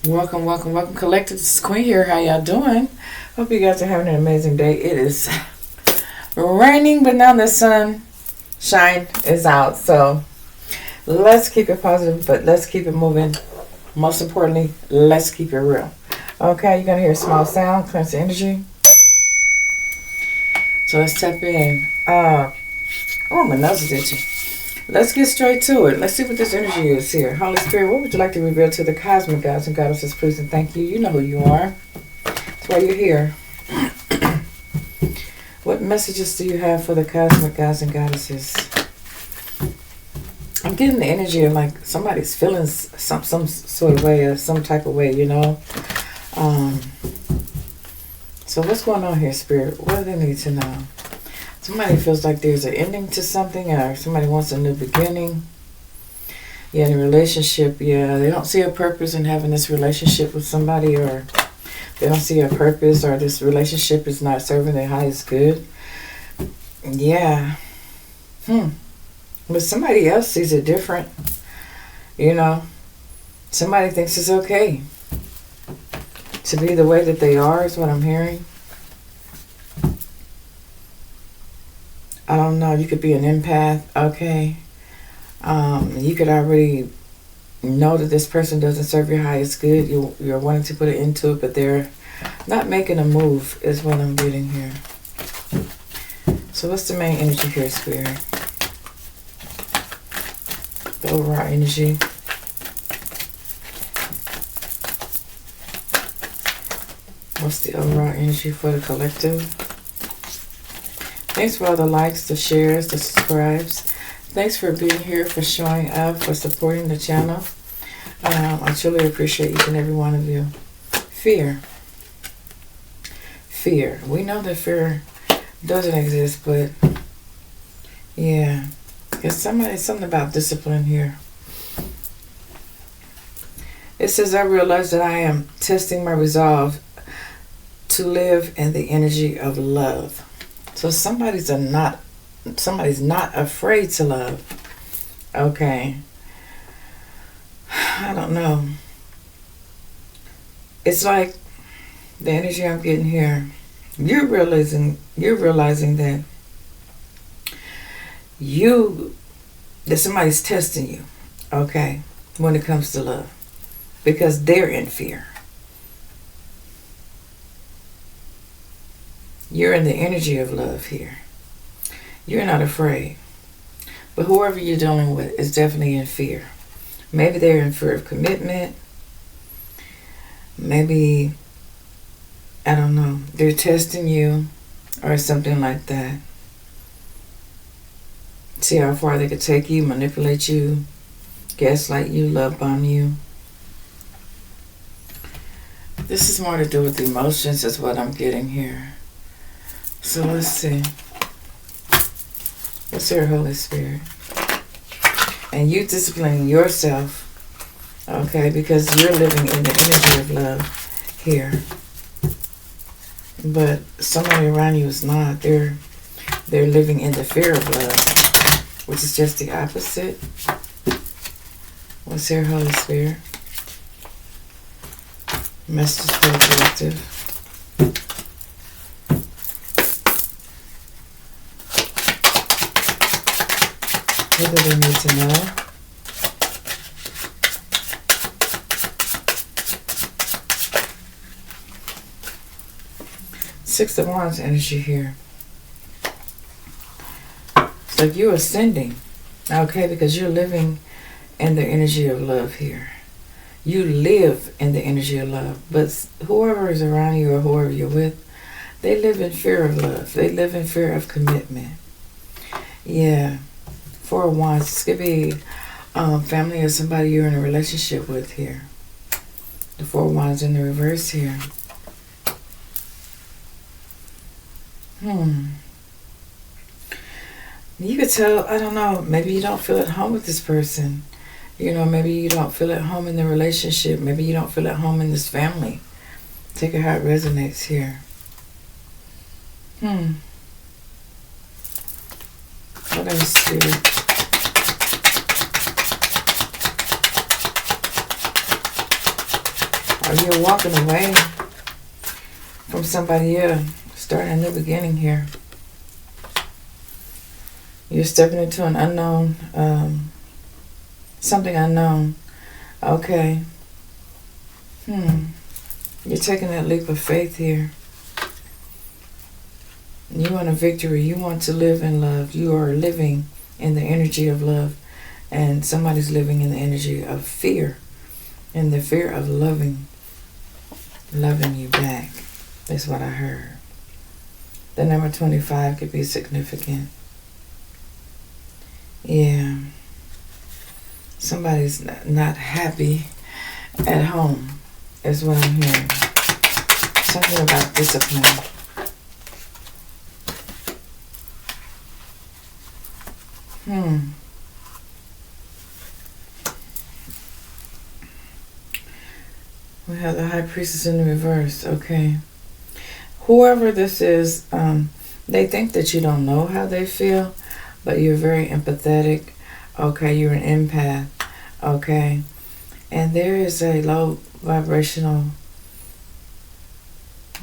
Welcome, welcome, welcome, collective. This is Queen here. How y'all doing? Hope you guys are having an amazing day. It is raining, but now the sunshine is out. So let's keep it positive, but let's keep it moving. Most importantly, let's keep it real. Okay, you're gonna hear a small sound, cleanse the energy. So let's tap in. Oh, my nose is itchy. Let's get straight to it. Let's see what this energy is here. Holy Spirit, what would you like to reveal to the cosmic gods and goddesses, please? And thank you. You know who you are. That's why you're here. What messages do you have for the cosmic gods and goddesses? I'm getting the energy of like somebody's feeling some sort of way or some type of way, you know. So what's going on here, Spirit? What do they need to know? Somebody feels like there's an ending to something, or somebody wants a new beginning. Yeah, in a relationship, yeah, they don't see a purpose in having this relationship with somebody, or they don't see a purpose, or this relationship is not serving their highest good. Yeah. But somebody else sees it different. You know, somebody thinks it's okay to be the way that they are, is what I'm hearing. I don't know, you could be an empath, okay. You could already know that this person doesn't serve your highest good. You're wanting to put it into it, but they're not making a move, is what I'm getting here. So what's the main energy here, Spirit? The overall energy. What's the overall energy for the collective? Thanks for all the likes, the shares, the subscribes. Thanks for being here, for showing up, for supporting the channel. I truly appreciate each and every one of you. Fear. Fear. We know that fear doesn't exist, but yeah. There's something about discipline here. It says, I realize that I am testing my resolve to live in the energy of love. So somebody's not afraid to love. Okay. I don't know. It's like the energy I'm getting here. You're realizing that that somebody's testing you. Okay. When it comes to love. Because they're in fear. You're in the energy of love here. You're not afraid. But whoever you're dealing with is definitely in fear. Maybe they're in fear of commitment. Maybe, I don't know, they're testing you or something like that. See how far they could take you, manipulate you, gaslight you, love bomb you. This is more to do with emotions, is what I'm getting here. So let's see. Let's hear Holy Spirit. And you disciplining yourself, okay, because you're living in the energy of love here. But somebody around you is not. They're living in the fear of love, which is just the opposite. Let's hear Holy Spirit. Message for the collective. What do they need to know? Six of Wands energy here. It's like you're ascending, okay, because you're living in the energy of love here. You live in the energy of love, but whoever is around you or whoever you're with, they live in fear of love. They live in fear of commitment. Yeah. Four of Wands. This could be family or somebody you're in a relationship with here. The Four of Wands in the reverse here. You could tell, I don't know, maybe you don't feel at home with this person. You know, maybe you don't feel at home in the relationship. Maybe you don't feel at home in this family. Take it how it resonates here. What else, Spirit? Or you're walking away from somebody else, starting a new beginning here. You're stepping into an unknown, something unknown. Okay. You're taking that leap of faith here. You want a victory. You want to live in love. You are living in the energy of love. And somebody's living in the energy of fear. And the fear of loving you back. Is what I heard. The number 25 could be significant. Yeah. Somebody's not happy at home is what I'm hearing. Something about discipline. We have the High Priestess in the reverse. Okay. Whoever this is, they think that you don't know how they feel, but you're very empathetic. Okay, you're an empath. Okay. And there is a low vibrational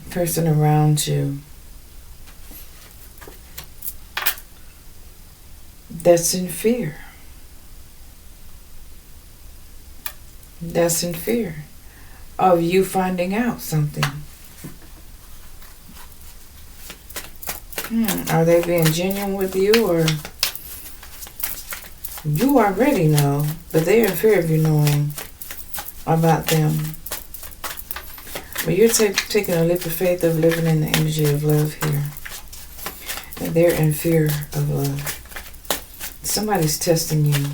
person around you that's in fear. That's in fear of you finding out something. Are they being genuine with you, or you already know, but they're in fear of you knowing about them? But you're taking a leap of faith of living in the energy of love here. And they're in fear of love. Somebody's testing you.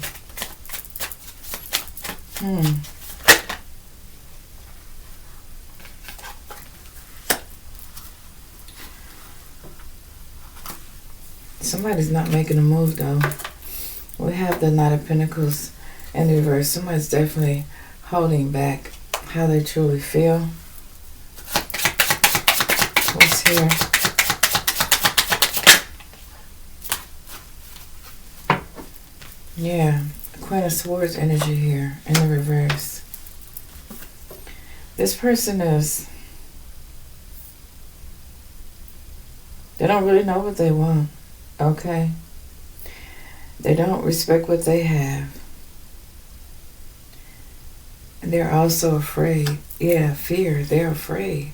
Somebody's not making a move though. We have the Knight of Pentacles in the reverse. Somebody's definitely holding back how they truly feel. What's here? Yeah, Queen of Swords energy here in the reverse. This person is, they don't really know what they want. Okay? They don't respect what they have. And they're also afraid. Yeah, fear. They're afraid.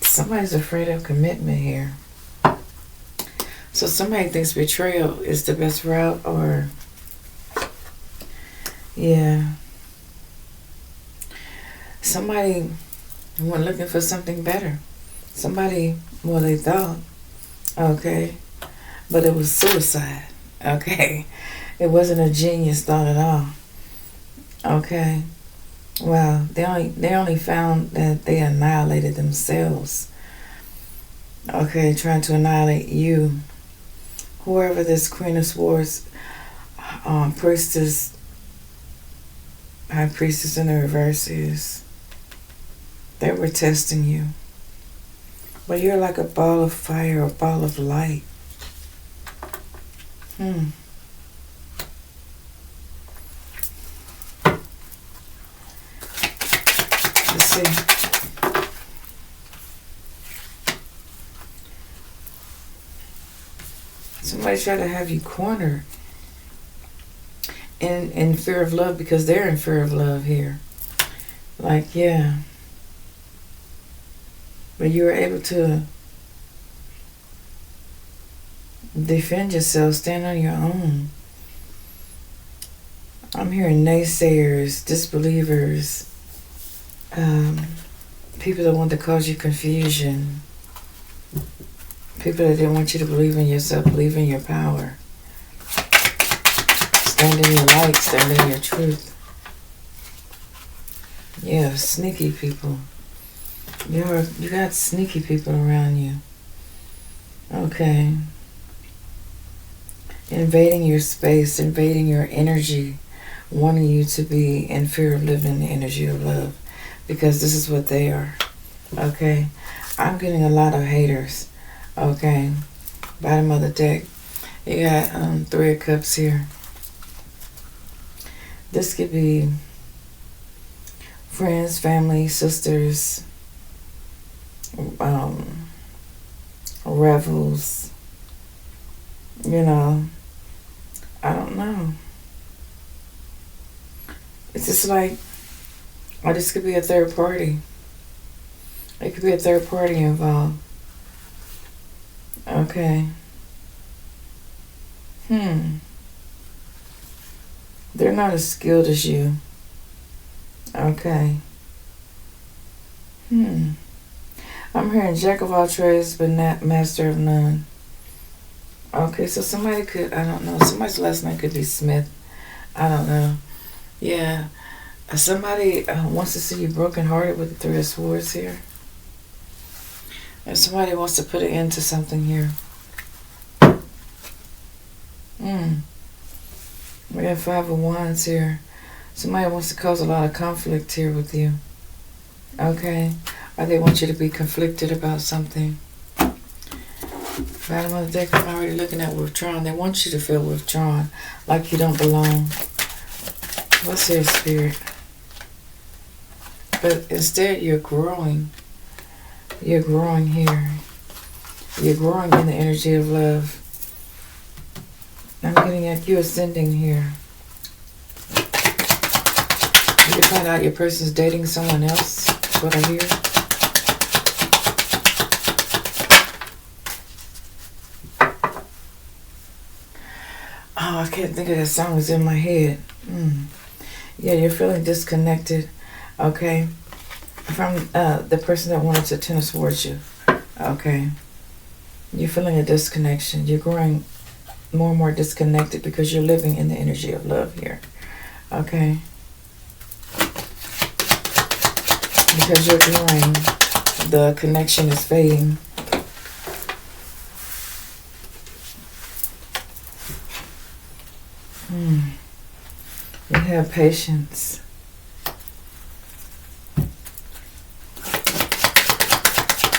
Somebody's afraid of commitment here. So somebody thinks betrayal is the best route, or yeah. Somebody went looking for something better. Somebody, well, they thought, okay, but it was suicide. Okay. It wasn't a genius thought at all. Okay. Well, they only found that they annihilated themselves. Okay, trying to annihilate you. Whoever this Queen of Swords, priestess, High Priestess in the reverse is, they were testing you. But you're like a ball of fire, a ball of light. Let's see. Somebody try to have you cornered in fear of love, because they're in fear of love here. Like, yeah. But you were able to defend yourself, stand on your own. I'm hearing naysayers, disbelievers, people that want to cause you confusion, people that didn't want you to believe in yourself, believe in your power. Stand in your light, stand in your truth. Yeah, sneaky people. You got sneaky people around you. Okay. Invading your space, invading your energy, wanting you to be in fear of living in the energy of love, because this is what they are. Okay. I'm getting a lot of haters. Okay. Bottom of the deck. You got 3 of Cups here. This could be friends, family, sisters, revels, you know, I don't know. It's just like, or this could be a third party. It could be a third party involved. Okay. They're not as skilled as you. Okay. I'm hearing jack of all trades, but not master of none. Okay, so somebody could, I don't know, somebody's last name could be Smith. I don't know. Yeah. Somebody wants to see you brokenhearted with the Three of Swords here. And somebody wants to put an end to something here. We have Five of Wands here. Somebody wants to cause a lot of conflict here with you. Okay. Or they want you to be conflicted about something. Bottom of the deck, I'm already looking at withdrawn. They want you to feel withdrawn, like you don't belong. What's here, Spirit? But instead, you're growing. You're growing here. You're growing in the energy of love. I'm getting at you ascending here. You find out your person's dating someone else. That's what I hear. Oh, I can't think of that song. It's in my head. Yeah, you're feeling disconnected. Okay. From the person that wanted to tend towards you. Okay. You're feeling a disconnection. You're growing more and more disconnected because you're living in the energy of love here. Okay. Because you're growing, the connection is fading. You have patience.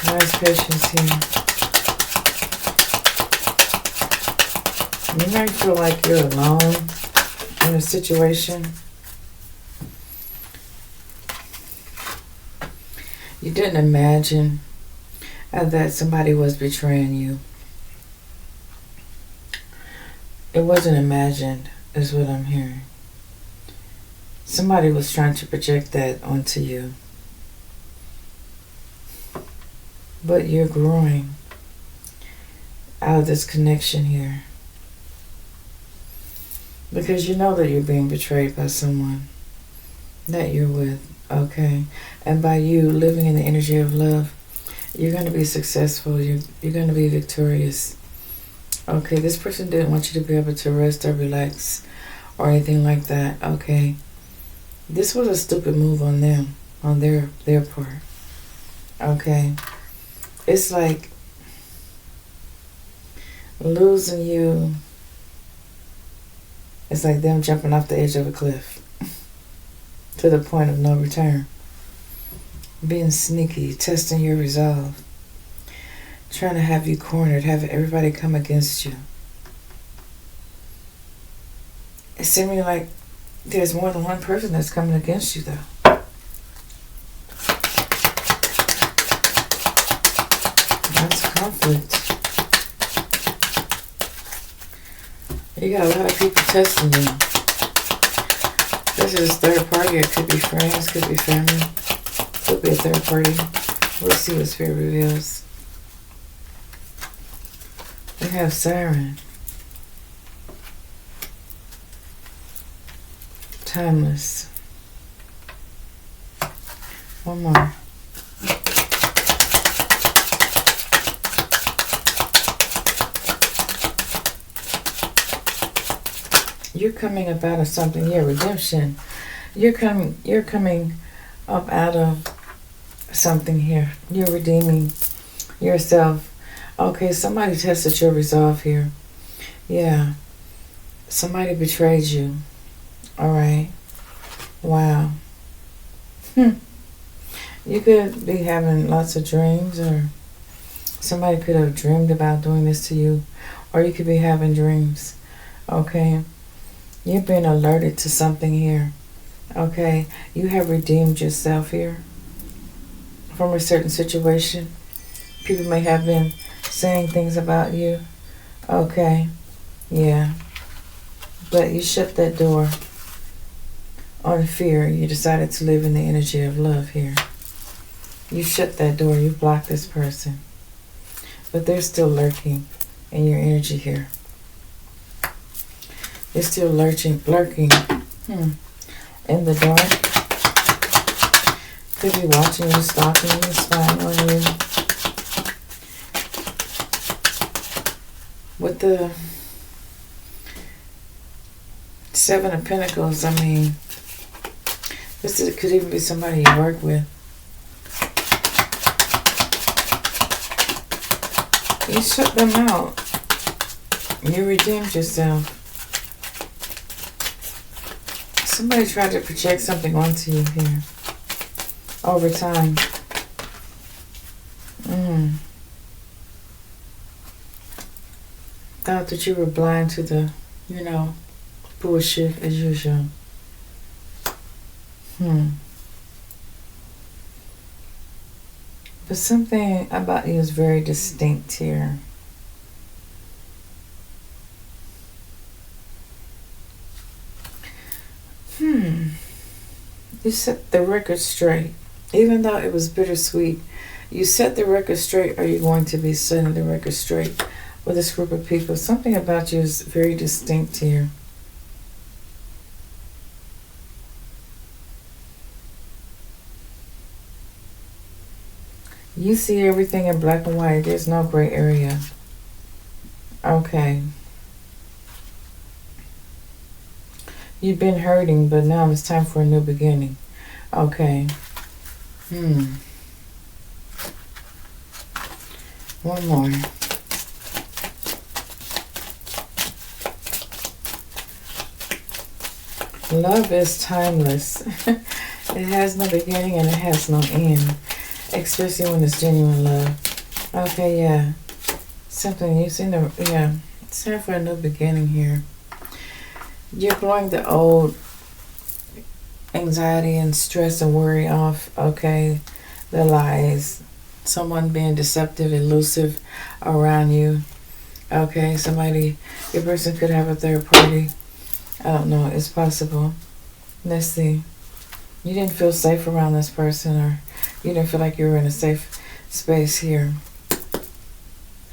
Nice patience here. You might feel like you're alone in a situation. You didn't imagine that somebody was betraying you. It wasn't imagined, is what I'm hearing. Somebody was trying to project that onto you. But you're growing out of this connection here. Because you know that you're being betrayed by someone that you're with, okay? And by you living in the energy of love, you're going to be successful. You're going to be victorious. Okay, this person didn't want you to be able to rest or relax or anything like that, okay? This was a stupid move on them, on their part, okay? It's like losing you. It's like them jumping off the edge of a cliff to the point of no return. Being sneaky, testing your resolve, trying to have you cornered, have everybody come against you. It's seeming like there's more than one person that's coming against you, though. That's conflict. You got a lot of people testing you. This is third party. It could be friends, could be family, could be a third party. We'll see what Spirit reveals. We have Siren. Timeless. One more. You're coming up out of something. Yeah, redemption. You're coming up out of something here. You're redeeming yourself. Okay, somebody tested your resolve here. Yeah. Somebody betrayed you. Alright. Wow. You could be having lots of dreams, or somebody could have dreamed about doing this to you, or you could be having dreams. Okay. You're being alerted to something here. Okay, you have redeemed yourself here from a certain situation. People may have been saying things about you. Okay, yeah. But you shut that door on fear. You decided to live in the energy of love here. You shut that door. You blocked this person. But they're still lurking in your energy here. They're still lurking in the dark. Could be watching you, stalking you, spying on you. With the Seven of Pentacles, I mean, could even be somebody you work with. You shut them out. You redeemed yourself. Somebody tried to project something onto you here. Over time. Thought that you were blind to the, bullshit as usual. But something about you is very distinct here. You set the record straight. Even though it was bittersweet, you set the record straight. Are you going to be setting the record straight with this group of people? Something about you is very distinct here. You see everything in black and white. There's no gray area. Okay. You've been hurting, but now it's time for a new beginning. Okay. One more. Love is timeless. It has no beginning and it has no end. Especially when it's genuine love. Okay, yeah. Something you've seen it's time for a new beginning here. You're blowing the old anxiety and stress and worry off. Okay, the lies. Someone being deceptive, elusive around you. Okay, your person could have a third party. I don't know, it's possible. Let's see. You didn't feel safe around this person, or you didn't feel like you were in a safe space here.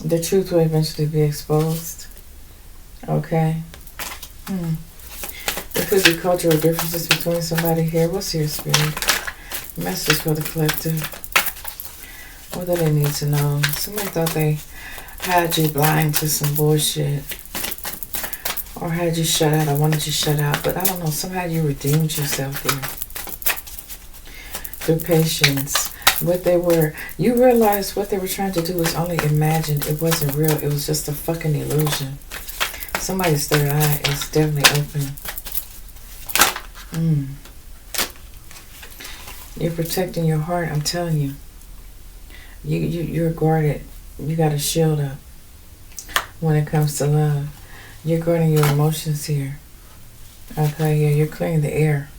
The truth will eventually be exposed. Okay. There could be cultural differences between somebody here. What's your spirit? Message for the collective. What do they need to know? Somebody thought they had you blind to some bullshit. Or had you shut out. I wanted you shut out. But I don't know. Somehow you redeemed yourself here. Through patience. You realized what they were trying to do was only imagined. It wasn't real. It was just a fucking illusion. Somebody's third eye is definitely open. You're protecting your heart, I'm telling you. You're guarded. You got a shield up when it comes to love. You're guarding your emotions here. Okay, yeah, you're clearing the air.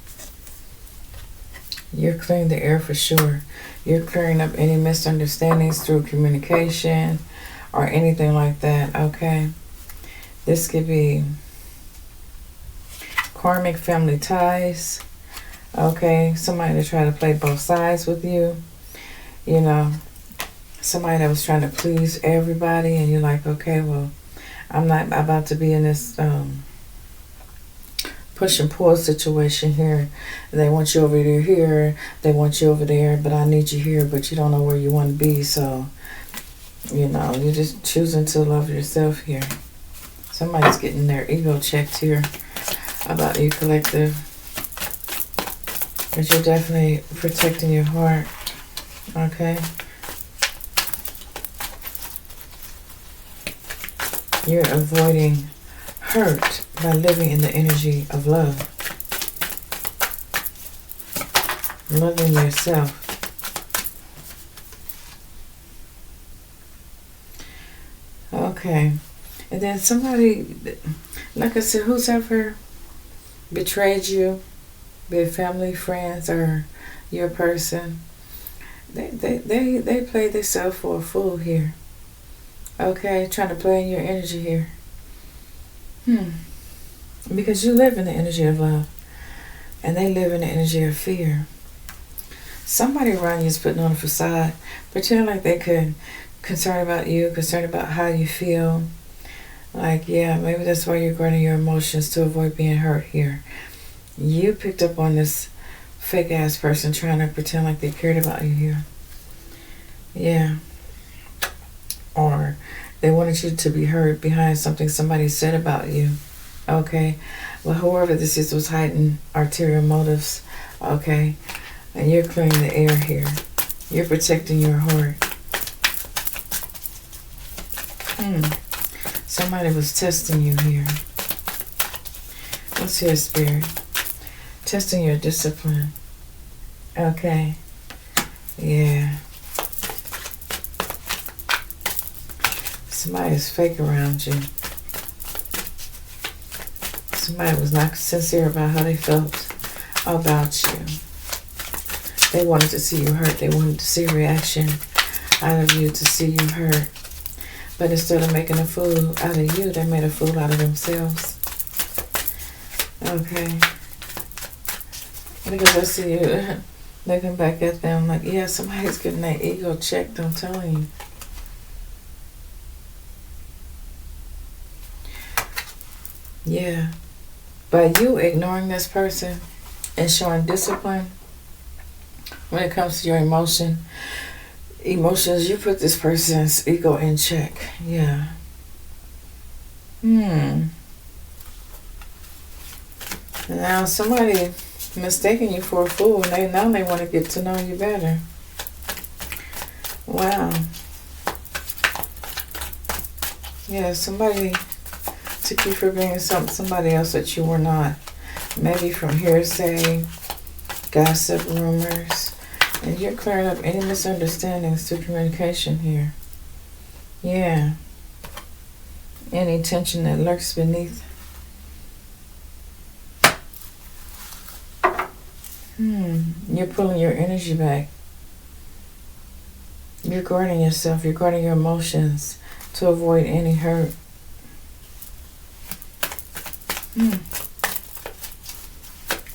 You're clearing the air for sure. You're clearing up any misunderstandings through communication or anything like that, okay? This could be karmic family ties, okay? Somebody that tried to play both sides with you, somebody that was trying to please everybody, and you're like, okay, well, I'm not about to be in this push and pull situation here. They want you over here, they want you over there, but I need you here, but you don't know where you want to be, so, you're just choosing to love yourself here. Somebody's getting their ego checked here about you, collective. But you're definitely protecting your heart, okay? You're avoiding hurt by living in the energy of love. Loving yourself. Okay. And then somebody, like I said, who's ever betrayed you, be it family, friends, or your person. They play themselves for a fool here. Okay, trying to play in your energy here. Because you live in the energy of love, and they live in the energy of fear. Somebody around you is putting on a facade, pretending like they could, concerned about you, concerned about how you feel. Like, yeah, maybe that's why you're guarding your emotions, to avoid being hurt here. You picked up on this fake ass person trying to pretend like they cared about you here. Yeah. Or they wanted you to be hurt behind something somebody said about you. Okay. Well, whoever this is was hiding ulterior motives. Okay. And you're clearing the air here. You're protecting your heart. Somebody was testing you here. What's here, Spirit? Testing your discipline. Okay. Yeah. Somebody is fake around you. Somebody was not sincere about how they felt about you. They wanted to see you hurt. They wanted to see a reaction out of you, to see you hurt. But instead of making a fool out of you, they made a fool out of themselves. Okay. Because I see you looking back at them like, yeah, somebody's getting their ego checked, I'm telling you. Yeah. By you ignoring this person and showing discipline when it comes to your emotions, you put this person's ego in check. Yeah. Now somebody mistaking you for a fool, and now they want to get to know you better. Wow. Yeah, somebody took you for being somebody else that you were not. Maybe from hearsay, gossip, rumors. And you're clearing up any misunderstandings through communication here. Yeah. Any tension that lurks beneath. You're pulling your energy back. You're guarding yourself. You're guarding your emotions to avoid any hurt.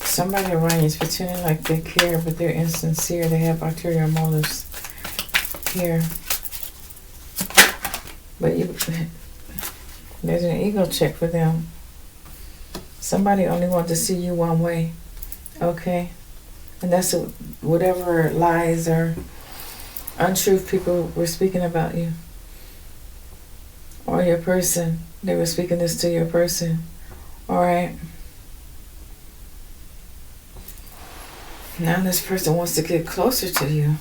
Somebody around you is pretending like they care, but they're insincere. They have ulterior motives here. But there's an ego check for them. Somebody only wants to see you one way. Okay? And that's whatever lies or untruth people were speaking about you. Or your person. They were speaking this to your person. Alright? Now this person wants to get closer to you.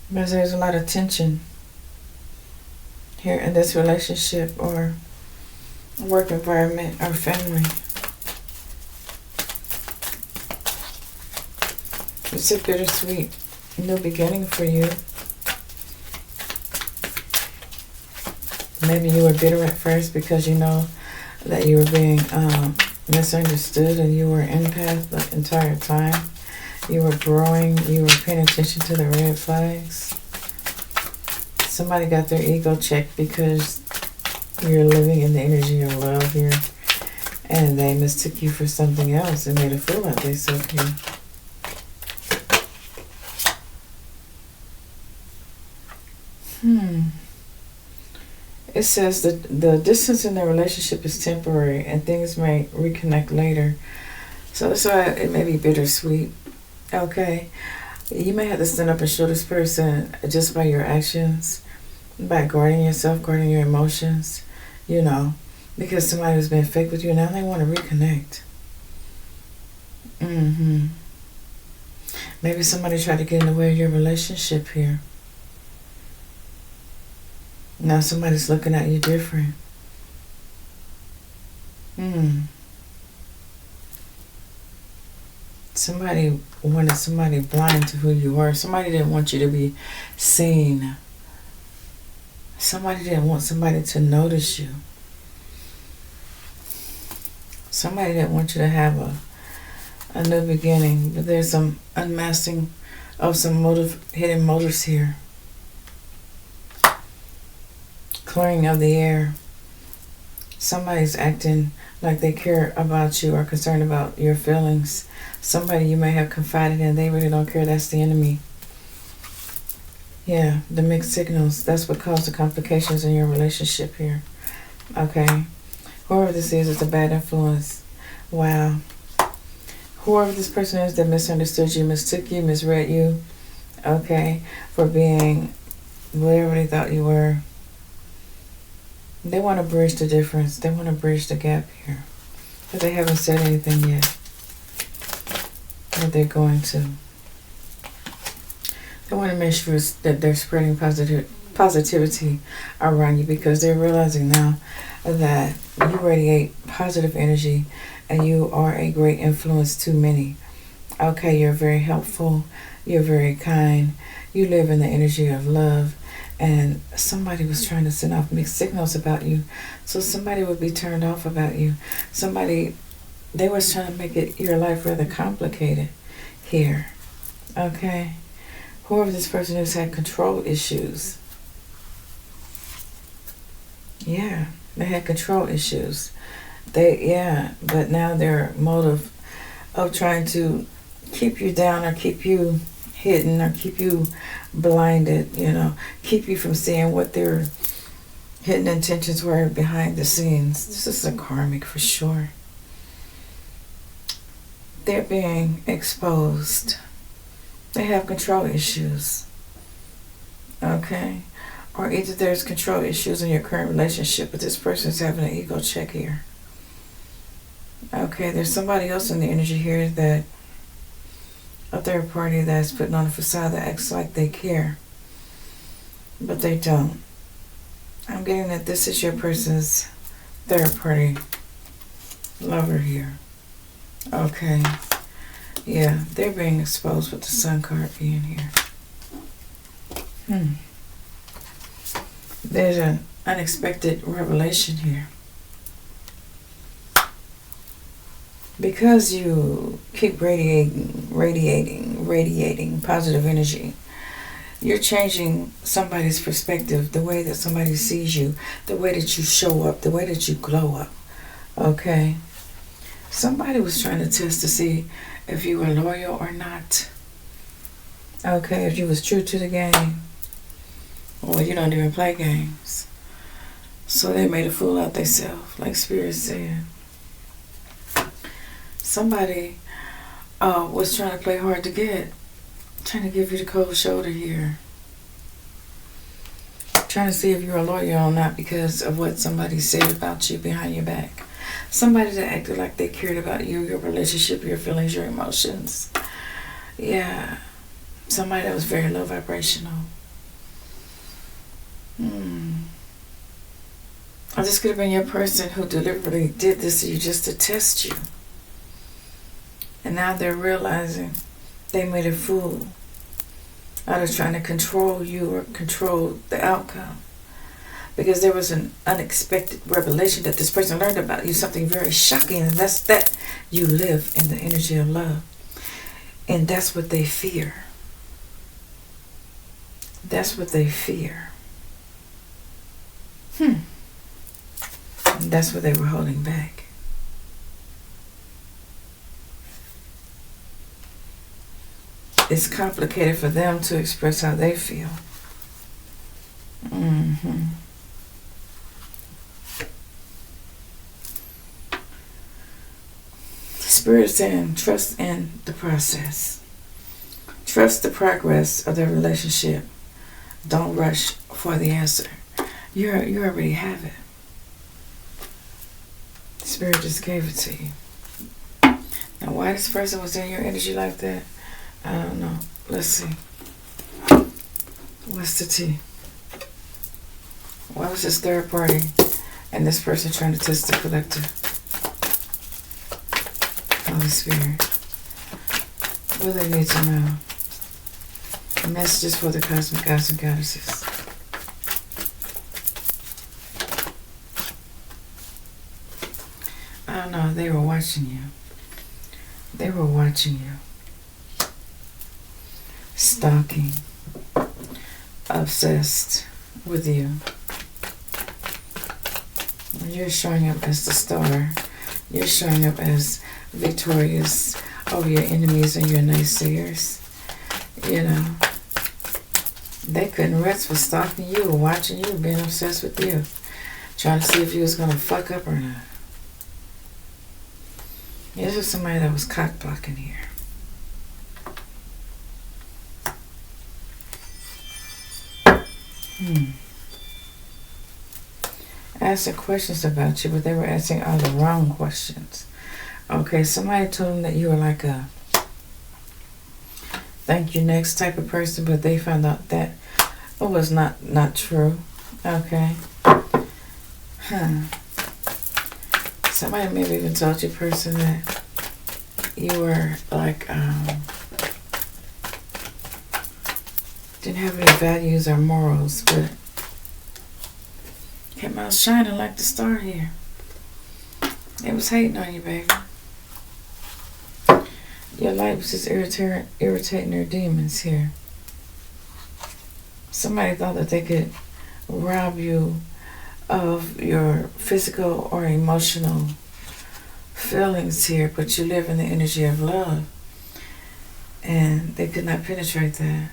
Because there's a lot of tension here in this relationship or work environment or family. It's a bittersweet new beginning for you. Maybe you were bitter at first because you know that you were being misunderstood and you were empath the entire time. You were growing, you were paying attention to the red flags. Somebody got their ego checked because you're living in the energy of love here. And they mistook you for something else and made a fool out of themselves here. It says that the distance in the relationship is temporary and things may reconnect later. So that's why it may be bittersweet. Okay. You may have to stand up and show this person just by your actions, by guarding yourself, guarding your emotions, you know, because somebody who's been fake with you, now they want to reconnect. Maybe somebody tried to get in the way of your relationship here. Now somebody's looking at you different. Somebody wanted somebody blind to who you were. Somebody didn't want you to be seen Somebody didn't want somebody to notice you. Somebody didn't want you to have a new beginning. But there's some unmasking of some hidden motives here. Clearing of the air. Somebody's acting like they care about you or concerned about your feelings. Somebody you may have confided in, they really don't care. That's the enemy. Yeah, the mixed signals. That's what caused the complications in your relationship here. Okay. Whoever this is a bad influence. Wow. Whoever this person is that misunderstood you, mistook you, misread you. Okay. For being whatever they thought you were. They want to bridge the difference. They want to bridge the gap here. But they haven't said anything yet. But they're going to. They want to make sure that they're spreading positivity around you, because they're realizing now that you radiate positive energy and you are a great influence to many. Okay, you're very helpful. You're very kind. You live in the energy of love. And somebody was trying to send off mixed signals about you. So somebody would be turned off about you. They was trying to make your life rather complicated here. Okay. Whoever this person is had control issues. Yeah, they had control issues. But now their motive of trying to keep you down or keep you hidden or keep you blinded, keep you from seeing what their hidden intentions were behind the scenes. This is a karmic for sure. They're being exposed. They have control issues. Okay? Or either there's control issues in your current relationship, but this person's having an ego check here. Okay, there's somebody else in the energy here, that a third party that's putting on a facade that acts like they care, but they don't. I'm getting that this is your person's third party lover here. Okay. Yeah, they're being exposed with the Sun card being here. There's an unexpected revelation here. Because you keep radiating positive energy, you're changing somebody's perspective, the way that somebody sees you, the way that you show up, the way that you glow up. Okay? Somebody was trying to test to see if you were loyal or not. Okay, if you was true to the game. Well, you don't even play games. So they made a fool out themselves, like Spirit said. Somebody was trying to play hard to get. Trying to give you the cold shoulder here. Trying to see if you're loyal or not because of what somebody said about you behind your back. Somebody that acted like they cared about you, your relationship, your feelings, your emotions. Yeah. Somebody that was very low vibrational. Or this could have been your person who deliberately did this to you just to test you. And now they're realizing they made a fool out of trying to control you or control the outcome. Because there was an unexpected revelation that this person learned about you, something very shocking, and that's that you live in the energy of love. And that's what they fear. That's what they fear. And that's what they were holding back. It's complicated for them to express how they feel. Spirit saying, trust in the process. Trust the progress of the relationship. Don't rush for the answer. You already have it. Spirit just gave it to you. Now, why this person was in your energy like that, I don't know. Let's see. What's the tea? Why was this third party and this person trying to test the collective? Holy Spirit. What do they need to know? Messages for the cosmic gods and goddesses. No, they were watching you. They were watching you. Stalking. Obsessed with you. You're showing up as the star. You're showing up as victorious over your enemies and your naysayers. You know, they couldn't rest for stalking you, watching you, being obsessed with you, trying to see if you was going to fuck up or not. This was somebody that was cock blocking here. Asking questions about you, but they were asking all the wrong questions. Okay, somebody told them that you were like a thank you next type of person, but they found out that it was not true. Okay. Somebody maybe even told your person that you were like didn't have any values or morals, but came out shining like the star here. It was hating on you, baby. Your light was just irritating their demons here. Somebody thought that they could rob you of your physical or emotional feelings here, but you live in the energy of love. And they could not penetrate that.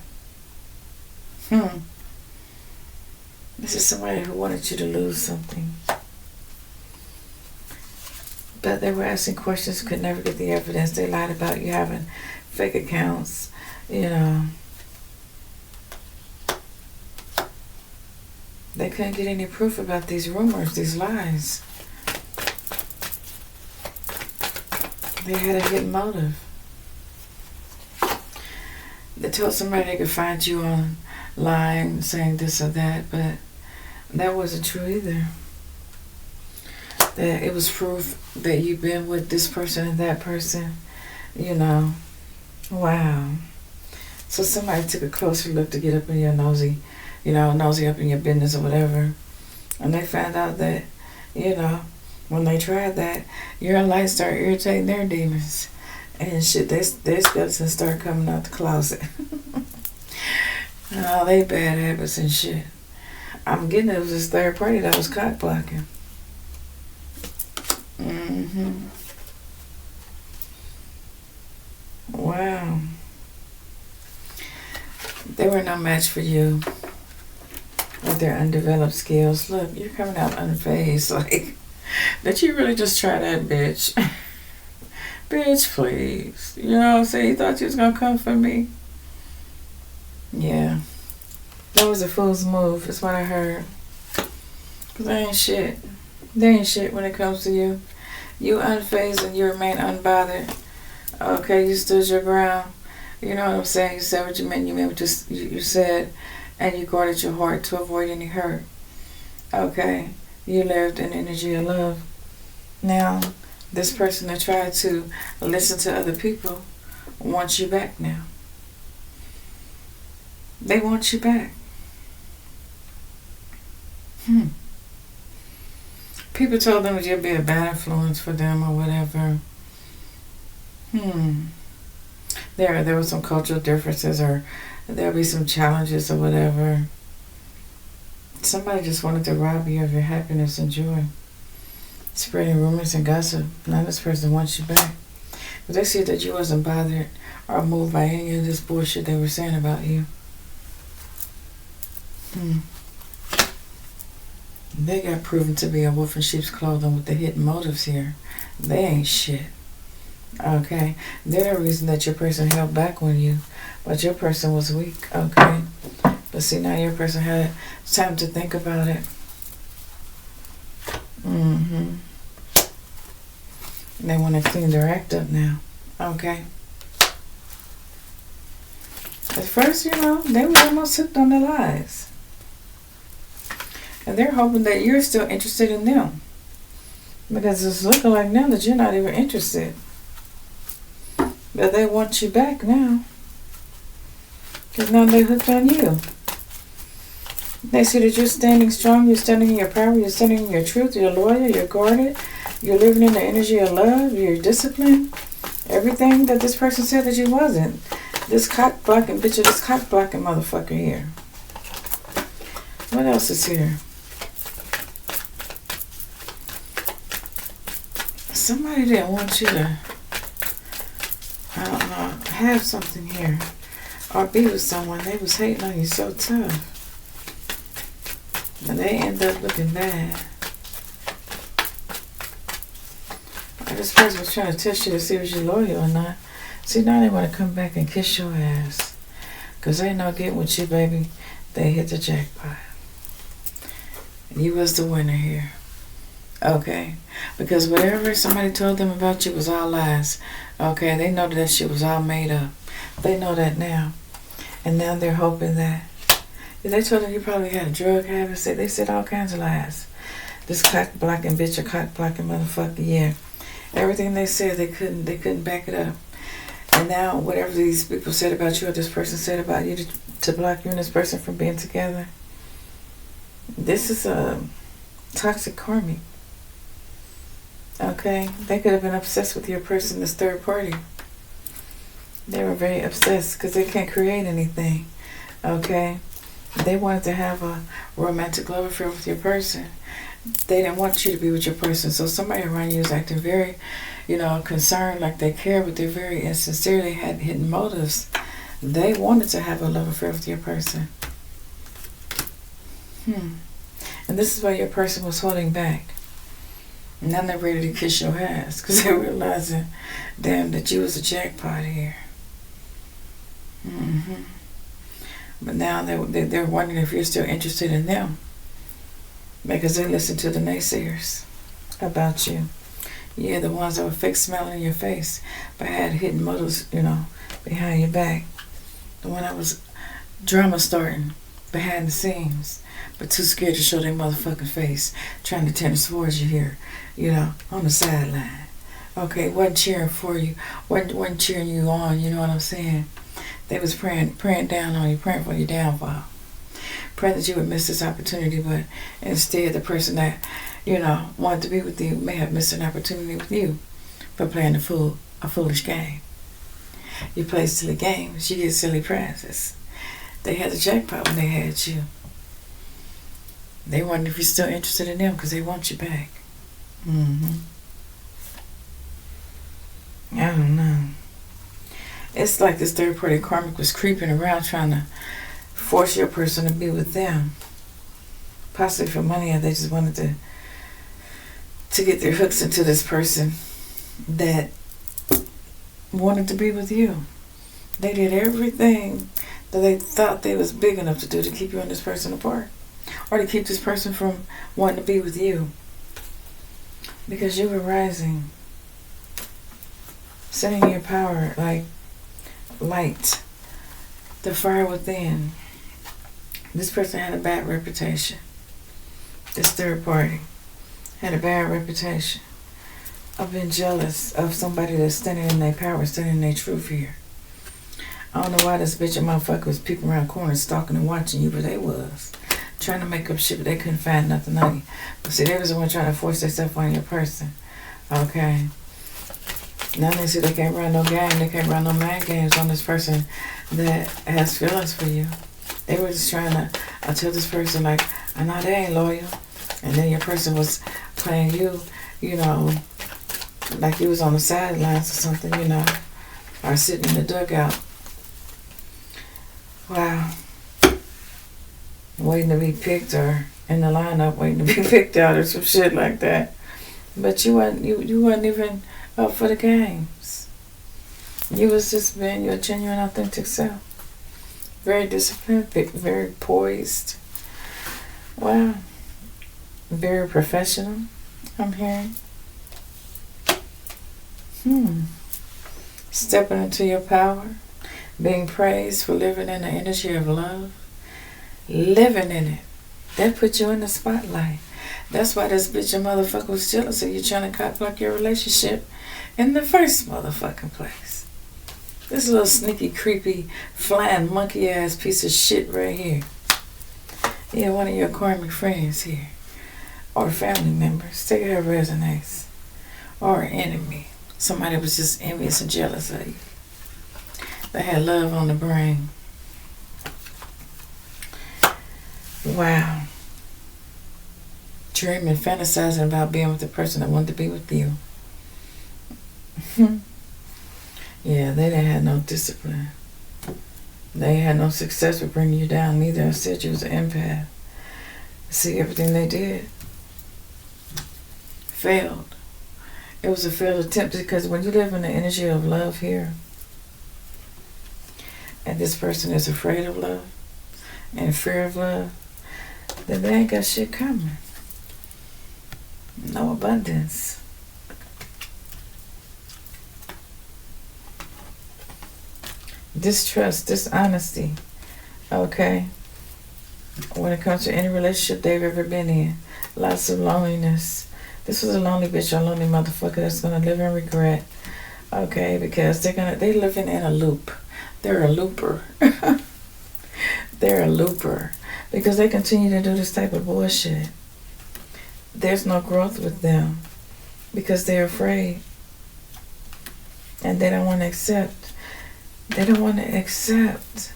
This is somebody who wanted you to lose something. But they were asking questions, could never get the evidence. They lied about you having fake accounts, you know. They couldn't get any proof about these rumors, these lies. They had a hidden motive. They told somebody they could find you online saying this or that, but that wasn't true either. That it was proof that you've been with this person and that person, you know. Wow. So somebody took a closer look to get up in your nosy up in your business or whatever. And they found out that, you know, when they tried that, your light started irritating their demons. And shit, their skeletons started coming out the closet. And all they bad habits and shit. I'm getting it was this third party that was cock blocking. Wow. They were no match for you with their undeveloped skills. Look, you're coming out unfazed. Like, did you really just try that, bitch? Bitch, please. You know what I'm saying? You thought you was gonna come for me? Yeah. That was a fool's move, that's what I heard. Cause they ain't shit. They ain't shit when it comes to you. You unfazed and you remain unbothered. Okay, you stood your ground. You know what I'm saying? You said what you meant. You meant what you said. And you guarded your heart to avoid any hurt. Okay? You lived in energy of love. Now, this person that tried to listen to other people wants you back now. They want you back. People told them that you'd be a bad influence for them or whatever. There were some cultural differences, or there'll be some challenges or whatever. Somebody just wanted to rob you of your happiness and joy. Spreading rumors and gossip. Now this person wants you back. But they see that you wasn't bothered or moved by any of this bullshit they were saying about you. They got proven to be a wolf in sheep's clothing with the hidden motives here. They ain't shit. Okay? They're the reason that your person held back on you. But your person was weak. Okay? But see, now your person had time to think about it. They want to clean their act up now. Okay? At first, you know, they were almost hooked on their lies. And they're hoping that you're still interested in them. Because it's looking like now that you're not even interested. But they want you back now. Because now they're hooked on you. They see that you're standing strong, you're standing in your power, you're standing in your truth, you're loyal, you're guarded, You're living in the energy of love. You're disciplined. Everything that this person said that you wasn't. This cock blocking bitch or this cock blocking motherfucker here. What else is here? Somebody didn't want you to, I don't know, have something here. Or be with someone. They was hating on you so tough. And they end up looking bad. Or this person was trying to test you to see if you're loyal or not. See, now they want to come back and kiss your ass. Because they know getting with you, baby, they hit the jackpot. And you was the winner here. Okay? Because whatever somebody told them about you was all lies. Okay? They know that shit was all made up. They know that now. And now they're hoping that. If they told them you probably had a drug habit, they said all kinds of lies. This cock blocking bitch or cock blocking motherfucker, yeah. Everything they said, they couldn't back it up. And now whatever these people said about you or this person said about you to block you and this person from being together, this is a toxic karmic. Okay? They could have been obsessed with your person, this third party. They were very obsessed because they can't create anything. Okay? They wanted to have a romantic love affair with your person. They didn't want you to be with your person. So somebody around you is acting very, concerned, like they care, but they're very insincere. They had hidden motives. They wanted to have a love affair with your person. And this is why your person was holding back. And now they're ready to kiss your ass because they're realizing, damn, that you was a jackpot here. But now they're wondering if you're still interested in them. Because they listen to the naysayers about you. Yeah, the ones that were fake smiling in your face, but had hidden motives, behind your back. The one that was drama starting behind the scenes, but too scared to show their motherfucking face, trying to turn towards you here, on the sideline. Okay, wasn't cheering for you, wasn't cheering you on, you know what I'm saying? They was praying down on you, praying for your downfall. Praying that you would miss this opportunity, but instead the person that, wanted to be with you may have missed an opportunity with you for playing a foolish game. You play silly games, you get silly prizes. They had the jackpot when they had you. They wonder if you're still interested in them because they want you back. I don't know. It's like this third party karmic was creeping around trying to force your person to be with them. Possibly for money, or they just wanted to get their hooks into this person that wanted to be with you. They did everything that they thought they was big enough to do to keep you and this person apart. Or to keep this person from wanting to be with you. Because you were rising. Setting your power like light. The fire within. This person had a bad reputation. This third party had a bad reputation of being jealous of somebody that's standing in their power, standing in their truth here. I don't know why this bitch and motherfucker was peeping around corners, stalking and watching you, but they was. Trying to make up shit, but they couldn't find nothing on you. But see, they was the one trying to force themselves on your person. Okay? Now they see they can't run no game, they can't run no mind games on this person that has feelings for you. They were just trying to tell this person, like, I know they ain't loyal. And then your person was playing you, like you was on the sidelines or something, or sitting in the dugout. Wow. Waiting to be picked, or in the lineup waiting to be picked out or some shit like that. But you wasn't even up for the games. You was just being your genuine, authentic self. Very disciplined, very poised. Wow. Very professional, I'm hearing. Stepping into your power. Being praised for living in the energy of love. Living in it. That put you in the spotlight. That's why this bitch and motherfucker was jealous of you trying to cock block your relationship in the first motherfucking place. This little sneaky, creepy, flying monkey ass piece of shit right here. Yeah, one of your karmic friends here. Or family members. Take her resonates. or an enemy. Somebody was just envious and jealous of you. They had love on the brain. Wow. Dreaming, fantasizing about being with the person that wanted to be with you. Yeah, they didn't have no discipline. They had no success with bringing you down. Neither. I said you was an empath. See, everything they did failed. It was a failed attempt, because when you live in the energy of love here, and this person is afraid of love and fear of love, then they ain't got shit coming. No abundance. Distrust, dishonesty. Okay. When it comes to any relationship they've ever been in, lots of loneliness. This was a lonely bitch or a lonely motherfucker that's gonna live in regret. Okay, because they're living in a loop. They're a looper. They're a looper. Because they continue to do this type of bullshit. There's no growth with them. Because they're afraid. And they don't want to accept. They don't want to accept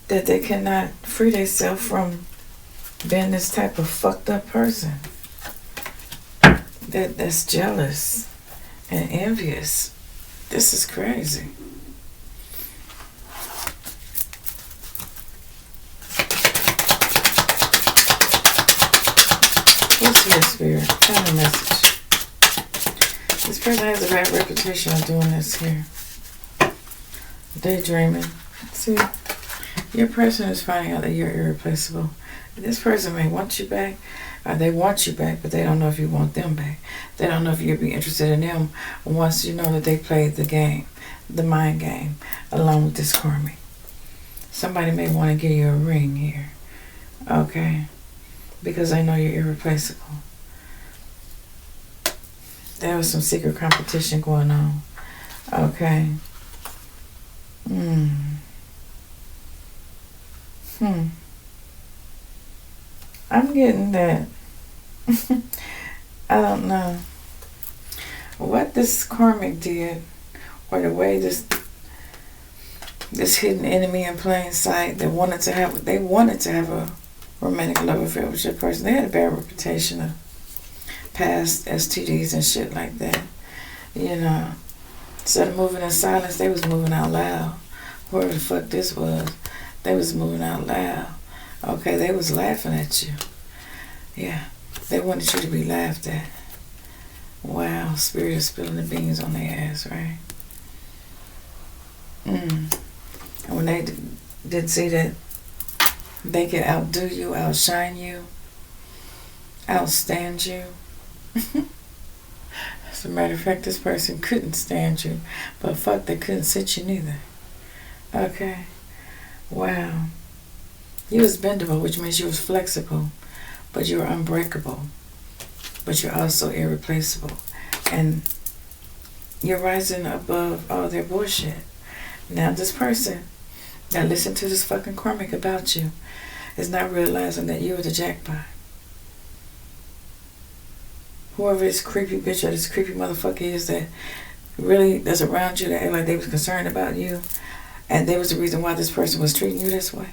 that they cannot free themselves from being this type of fucked up person. That's jealous and envious. This is crazy. What's your spirit? Kind of message. This person has a bad reputation of doing this here. Daydreaming. See, your person is finding out that you're irreplaceable. This person may want you back, or they want you back, but they don't know if you want them back. They don't know if you'll be interested in them once you know that they played the game, the mind game, along with this karmic. Somebody may want to give you a ring here, okay? Because they know you're irreplaceable. There was some secret competition going on, okay? I'm getting that. I don't know what this karmic did, or the way this hidden enemy in plain sight that wanted to have a romantic love affair with your person. They had a bad reputation of past STDs and shit like that. You know, instead of moving in silence, they was moving out loud. Whoever the fuck this was, they was moving out loud. Okay, they was laughing at you. Yeah, they wanted you to be laughed at. Wow, spirit is spilling the beans on their ass, right? And when they did see that they could outdo you, outshine you, outstand you. As a matter of fact, this person couldn't stand you, but fuck, they couldn't sit you neither. Okay, wow. You was bendable, which means you was flexible, but you were unbreakable, but you're also irreplaceable. And you're rising above all their bullshit. Now this person that listened to this fucking karmic about you is not realizing that you are the jackpot. Whoever this creepy bitch or this creepy motherfucker is that really that's around you, that act like they was concerned about you, and they was the reason why this person was treating you this way.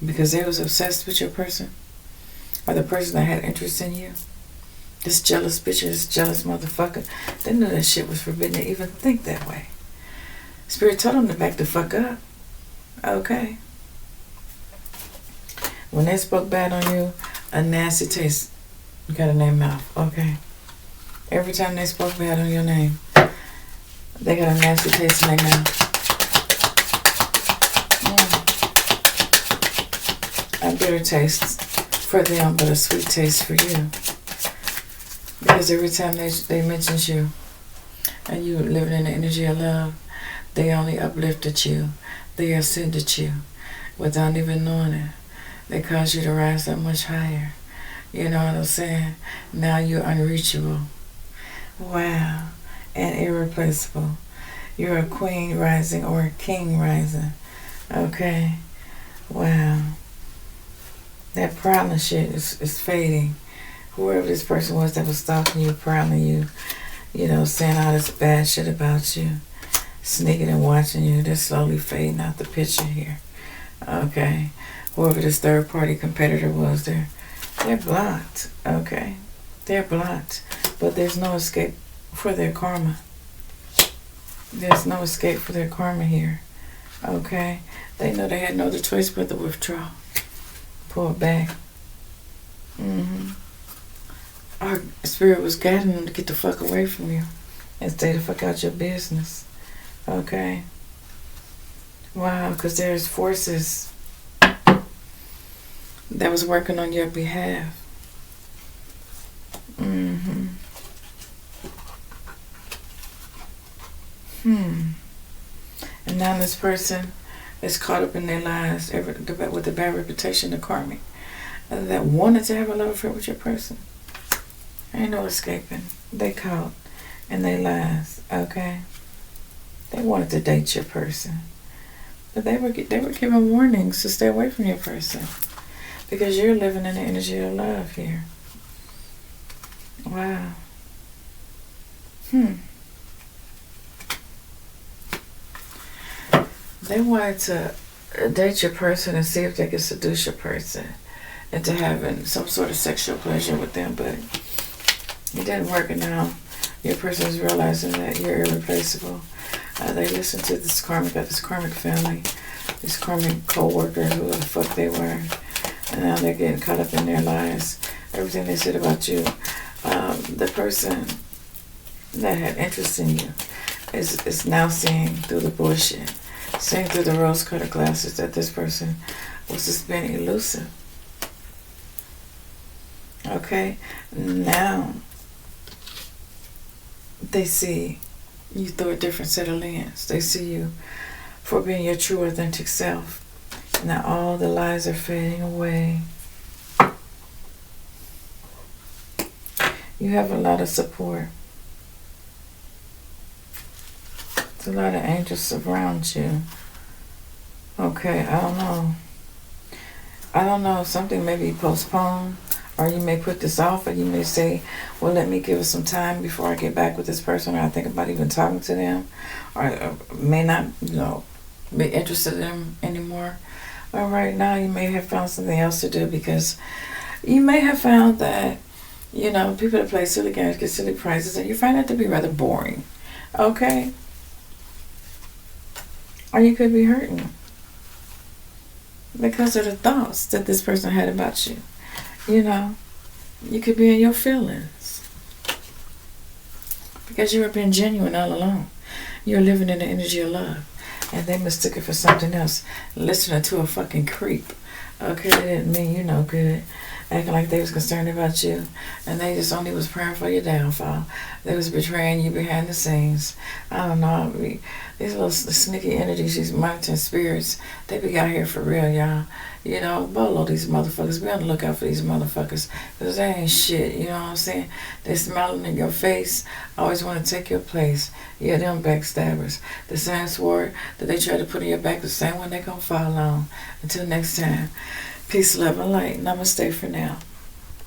Because they was obsessed with your person, or the person that had interest in you. This jealous bitch or this jealous motherfucker, they knew that shit was forbidden to even think that way. Spirit told them to back the fuck up. Okay. When they spoke bad on you, a nasty taste got in their mouth. Okay. Every time they spoke bad on your name, they got a nasty taste in their mouth. A bitter taste for them, but a sweet taste for you. Because every time they mentioned you, and you living in the energy of love, they only uplifted you. They ascended you without even knowing it. They caused you to rise that much higher. You know what I'm saying? Now you're unreachable. Wow. And irreplaceable. You're a queen rising or a king rising. Okay. Wow. That problem shit is fading. Whoever this person was that was stalking you, prowling you, you know, saying all this bad shit about you, sneaking and watching you, they're slowly fading out the picture here. Okay. Whoever this third party competitor was, they're blocked. Okay. They're blocked. But there's no escape for their karma. There's no escape for their karma here. Okay. They know they had no other choice but to withdraw. Pull back. Our spirit was guiding them to get the fuck away from you and stay the fuck out your business. Okay. Wow, because there's forces that was working on your behalf. And now this person is caught up in their lives with the bad reputation of Karmic that wanted to have a love affair with your person. Ain't no escaping. They caught in their lives. Okay. They wanted to date your person, but they were given warnings to stay away from your person because you're living in the energy of love here. Wow. They wanted to date your person and see if they could seduce your person into having some sort of sexual pleasure with them, but it didn't work. And now your person is realizing that you're irreplaceable. They listened to this karmic family, this karmic co-worker, who the fuck they were, and now they're getting caught up in their lives. Everything they said about you. The person that had interest in you is now seeing through the bullshit, seeing through the rose-colored glasses that this person was just being elusive. Okay? Now they see you through a different set of lens. They see you for being your true, authentic self. Now all the lies are fading away. You have a lot of support. There's a lot of angels around you. Okay, I don't know. Something may be postponed, or you may put this off, or you may say, well, let me give it some time before I get back with this person, or I think about even talking to them, or may not, be interested in them anymore. Or right now you may have found something else to do, because you may have found that, people that play silly games get silly prizes, and you find that to be rather boring. Okay? Or you could be hurting because of the thoughts that this person had about you. You could be in your feelings because you were being genuine all along. You're living in the energy of love, and they mistook it for something else, listening to a fucking creep. Okay, they didn't mean you no good, acting like they was concerned about you, and they just only was praying for your downfall. They was betraying you behind the scenes. I don't know. These little sneaky energies, these monitoring spirits, they be out here for real, y'all. Bolo these motherfuckers. Be on the lookout for these motherfuckers, because they ain't shit, you know what I'm saying? They smiling in your face, always want to take your place. Yeah, them backstabbers. The same sword that they try to put in your back, the same one they gonna fall on. Until next time, peace, love, and light. Namaste for now.